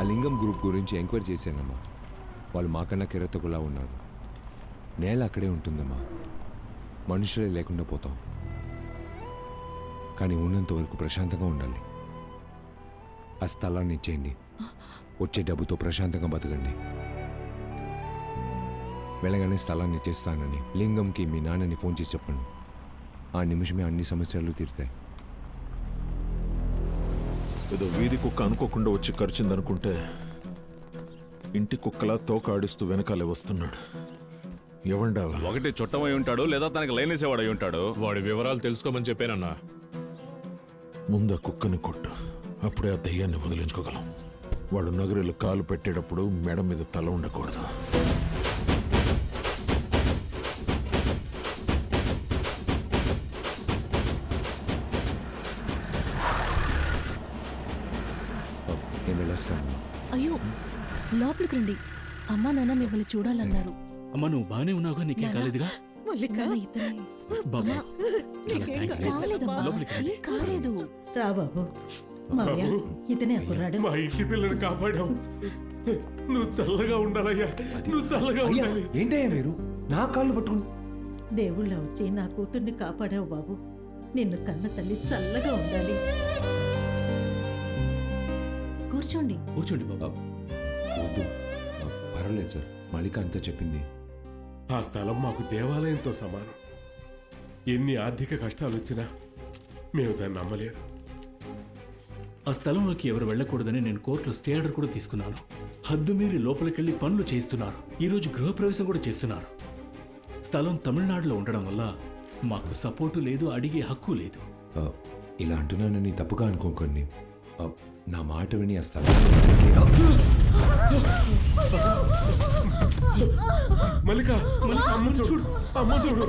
ఆ లింగం గ్రూప్ గురించి ఎంక్వైరీ చేశానమ్మా. వాళ్ళు మాకన్నా కిరతకులా ఉన్నారు. నేల అక్కడే ఉంటుందమ్మా, మనుషులే లేకుండా పోతాం. కానీ ఉన్నంత వరకు ప్రశాంతంగా ఉండాలి. ఆ స్థలాన్ని ఇచ్చేయండి, వచ్చే డబ్బుతో ప్రశాంతంగా బతకండి. వెళ్ళగానే స్థలాన్ని ఇచ్చేస్తానని లింగంకి మీ నాన్నని ఫోన్ చేసి చెప్పండి. ఆ నిమిషమే అన్ని సమస్యలు తీరుతాయి. ఏదో వీధి కుక్క అనుకోకుండా వచ్చి కరిచిందనుకుంటే ఇంటి కుక్కలా తోక ఆడిస్తూ వెనకాలే వస్తున్నాడు. ఎవండా? ఒకటి చుట్టమై ఉంటాడు, లేదా తనకి లైన్ వేసేవాడు అయి ఉంటాడు. వాడి వివరాలు తెలుసుకోమని చెప్పానన్నా. ముందు ఆ కుక్కని కొట్టు, అప్పుడే ఆ దయ్యాన్ని వదిలించుకోగలం. వాడు నగరిలో కాలు పెట్టేటప్పుడు మెడ మీద తల ఉండకూడదు. నేను వెళ్ళొస్తాను. అయ్యో, లోపలికి రండి. అమ్మా నాన్న మిమ్మల్ని చూడాలన్నారు. అమ్మ నువ్వు బానే ఉన్నావుగా? నీకేం కాలేదుగా? నాన్న ఇతనే. బాబా చాలా థ్యాంక్స్. కాలేదమ్మా, లోపలికి రండి. ఏం కాలేదు. రా బాబు. మావయ్య, ఇతనే కుర్రాడు. మా ఇంటి పిల్లని కాపాడావు. నువ్వు చల్లగా ఉండాలయ్యా, నువ్వు చల్లగా ఉండాలి. ఏంటయ్యా మీరు నా కాళ్ళు పట్టుకుని? దేవుళ్ళ వచ్చి నా కూతుర్ని కాపాడావు బాబు. నిన్ను కన్న తల్లి చల్లగా ఉండాలి. కూర్చోండి. కూర్చోండి బాబా. వద్దు, పర్వాలేదు సార్. మలిక అంతా చెప్పింది. ఆ స్థలం మాకు దేవాలయంతో సమానం. ఎన్ని ఆర్థిక కష్టాలు వచ్చినా మేము దాన్ని నమ్మలేదు. ఆ స్థలంలోకి ఎవరు వెళ్ళకూడదని నేను కోర్టులో స్టే ఆర్డర్ కూడా తీసుకున్నాను. హద్దు మీరి లోపలికెళ్లి పనులు చేస్తున్నారు. ఈరోజు గృహప్రవేశం కూడా చేస్తున్నారు. స్థలం తమిళనాడులో ఉండడం వల్ల మాకు సపోర్టు లేదు, అడిగే హక్కు లేదు. ఇలా అంటున్నానని తప్పుగా అనుకోకండి. నా మాట విని ఆ స్థలం మల్లిక, అమ్మ చూడు, అమ్మ చూడు.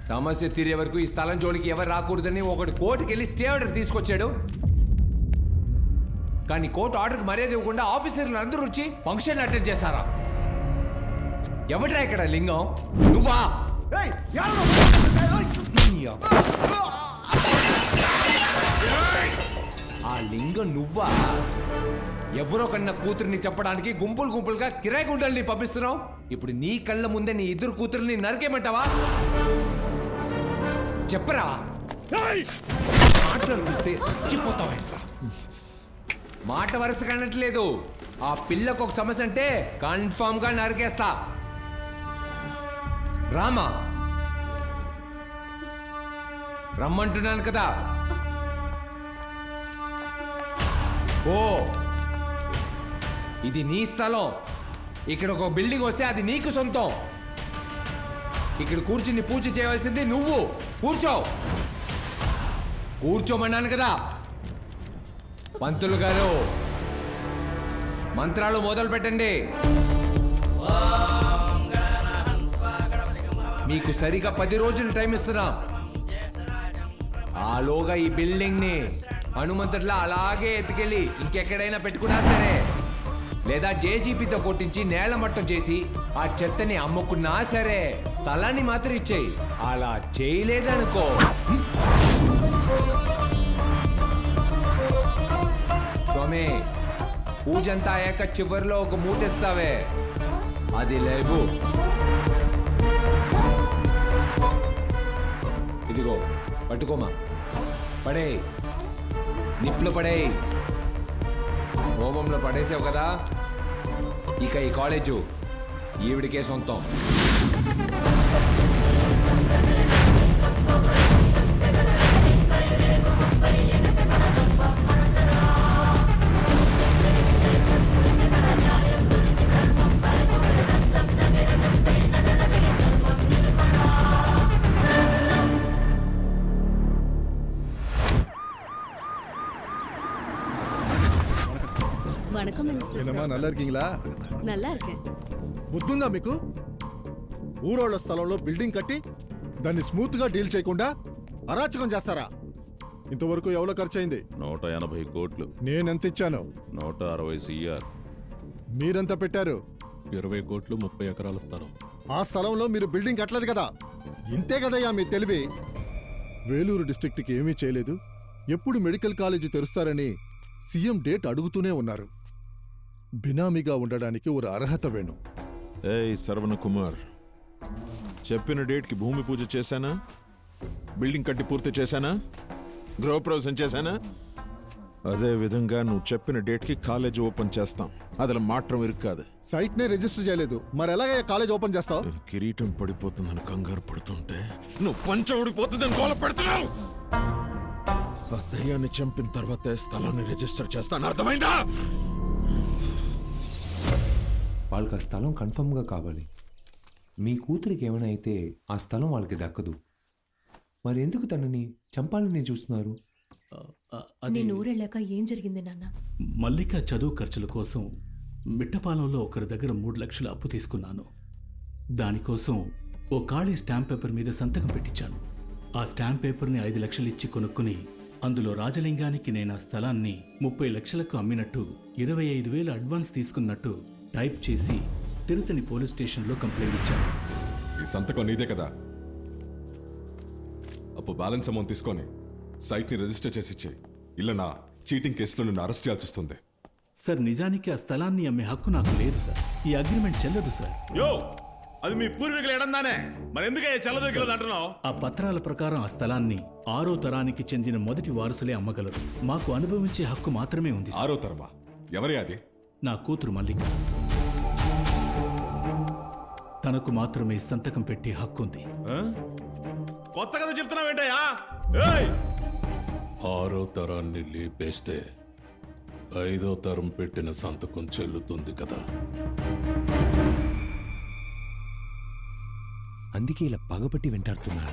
సమస్య తీరే వరకు ఈ స్థలం జోలికి ఎవరు రాకూడదని ఒకటి కోర్టుకి వెళ్ళి స్టే ఆర్డర్ తీసుకొచ్చాడు. కానీ కోర్టు ఆర్డర్కి మర్యాద ఇవ్వకుండా ఆఫీసర్లు అందరూ వచ్చి ఫంక్షన్ అటెండ్ చేశారా? ఎవడ్రా ఇక్కడ లింగం? నువ్వా? ఆ లింగం నువ్వా? ఎవరో కన్నా కూతురిని చెప్పడానికి గుంపులు గుంపులుగా కిరాయి గుంటల్ని పంపిస్తున్నావు. ఇప్పుడు నీ కళ్ళ ముందే నీ ఇద్దరు కూతుర్ని నరికేమంటావా? చెప్పరా? మాట్లాడుతుంటే చచ్చిపోతావేంట్రా? మాట వరుస కానట్లేదు. ఆ పిల్లకు ఒక సమస్య అంటే కన్ఫామ్ గా నరికేస్తా. రామా, రమ్మంటున్నాను కదా. ఓ, ఇది నీ స్థలం. ఇక్కడ ఒక బిల్డింగ్ వస్తే అది నీకు సొంతం. ఇక్కడ కూర్చుని పూజ చేయవలసింది నువ్వు. కూర్చో. కూర్చోమన్నాను కదా. పంతులు గారు, మంత్రాలు మొదలు పెట్టండి. మీకు సరిగా 10 రోజులు టైం ఇస్తున్నా. ఆలోగా ఈ బిల్డింగ్ ని హనుమంతుడిలా అలాగే ఎత్తుకెళ్ళి ఇంకెక్కడైనా పెట్టుకున్నా సరే, లేదా జేసీబీతో కొట్టించి నేల మట్టం చేసి ఆ చెత్తని అమ్ముకున్నా సరే, స్థలాన్ని మాత్రం ఇచ్చేయి. అలా చేయలేదనుకో, స్వామి, పూజంతా అయ్యాక చివరిలో ఒక మూటేస్తావే, అది లేవు. ఇదిగో పట్టుకోమా, పడే, నిప్పులు పడే. హోమంలో పడేసావు కదా, ఇక ఈ కాలేజు ఈవిడికే సొంతం. வணக்கம் மினிஸ்டர் என்னம்மா நல்லா இருக்கீங்களா? நல்லா இருக்கேன். బుద్ధుందా మీకు? ఊరోళ్ళ స్థలంలో బిల్డింగ్ కట్టి దాన్ని స్మూత్ గా డీల్ చేయకుండా అరాచకం చేస్తారా? ఇంతవరకు ఎవరో ఖర్చు అయింది? 180 కోట్లు. నేనెంత ఇచ్చాను? 160 సిఆర్. మీరెంత పెట్టారు? 20 కోట్లు 30 ఎకరాల స్థలం. ఆ స్థలంలో మీరు బిల్డింగ్ కట్టలేదు కదా. ఇంతే కదయ్యా మీ తెలివి. వేలూరు డిస్ట్రిక్ట్కి ఏమీ చేయలేదు. ఎప్పుడు మెడికల్ కాలేజీ తెరుస్తారని సీఎం డేట్ అడుగుతూనే ఉన్నారు. బినామీగా ఉండడానికి ఒక అర్హత వేణు. ఏయ్ శరవణ కుమార్, చెప్పిన డేట్కి భూమి పూజ చేశానా? బిల్డింగ్ కట్టి పూర్తి చేశానా? గృహప్రవేశం చేశానా? అదే విధంగా నువ్వు చెప్పిన డేట్కి కాలేజ్ ఓపెన్ చేస్తాం. అదిలో మాత్రం ఇరుక్కాదు. సైట్ నే రిజిస్టర్ చేయలేదు, మరి ఎలాగయ్యా కాలేజ్ ఓపెన్ చేస్తావు? నేను కిరీటం పడిపోతుందని కంగారు పడుతుంటే నువ్వు పంచ ఊడిపోతుందని గోల పెడుతున్నావు. ఆ దయ్యాన్ని చంపిన తర్వాత స్థలాన్ని రిజిస్టర్ చేస్తాను, అర్థమైందా? వాళ్ళకి ఆ స్థలం కన్ఫర్మ్గా కావాలి. మీ కూతురికి ఏమైనా అయితే ఆ స్థలం వాళ్ళకి దక్కదు. మరి ఎందుకు తనని చంపాలని చూస్తున్నారు? నేను ఊరెళ్ళాక ఏం జరిగింది నాన్న? మల్లిక చదువు ఖర్చుల కోసం మిట్టపాలెంలో ఒకరి దగ్గర 3 లక్షలు అప్పు తీసుకున్నాను. దానికోసం ఓ ఖాళీ స్టాంప్ పేపర్ మీద సంతకం పెట్టించాను. ఆ స్టాంప్ పేపర్ని 5 లక్షలు ఇచ్చి కొనుక్కుని అందులో రాజలింగానికి నేను ఆ స్థలాన్ని 30 లక్షలకు అమ్మినట్టు 25,000 అడ్వాన్స్ తీసుకున్నట్టు టైప్ చేసి తిరుతని పోలీస్ స్టేషన్లో కంప్లైంట్ ఇచ్చాను. ఈ సంతకం నీదే కదా? అప్పుడు బ్యాలెన్స్ అమౌంట్ తీసుకొని సైట్ని రిజిస్టర్ చేసి ఇచ్చే. ఇల్లనా చీటింగ్ కేసులో నిన్ను అరెస్ట్ చేయాల్సి వస్తుంది. సార్, నిజానికి ఆ స్థలాన్ని అమ్మే హక్కు నాకు లేదు సార్. ఈ అగ్రిమెంట్ చెల్లదు సార్. యో, అది మీ పూర్వీకులు ఎడందానే, మరి ఎందుకే చల్లదొక్కలేదు అంటున్నావు? ఆ పత్రాల ప్రకారం ఆ స్థలాన్ని 6వ తరానికి చెందిన మొదటి వారసులే అమ్మగలరు. మాకు అనుభవించే హక్కు మాత్రమే ఉంది సార్. 6వ తరమా? ఎవరే అది? నా కూతురు మల్లిక. తనకు మాత్రమే సంతకం పెట్టే హక్కు ఉంది. కొత్త కథ చెప్తున్నావేంటయ్యా? 6వ తరాన్ని లేపేస్తే 5వ తరం పెట్టిన సంతకం చెల్లుతుంది కదా. అందుకే ఇలా పగబట్టి వెంటాడుతున్నారు.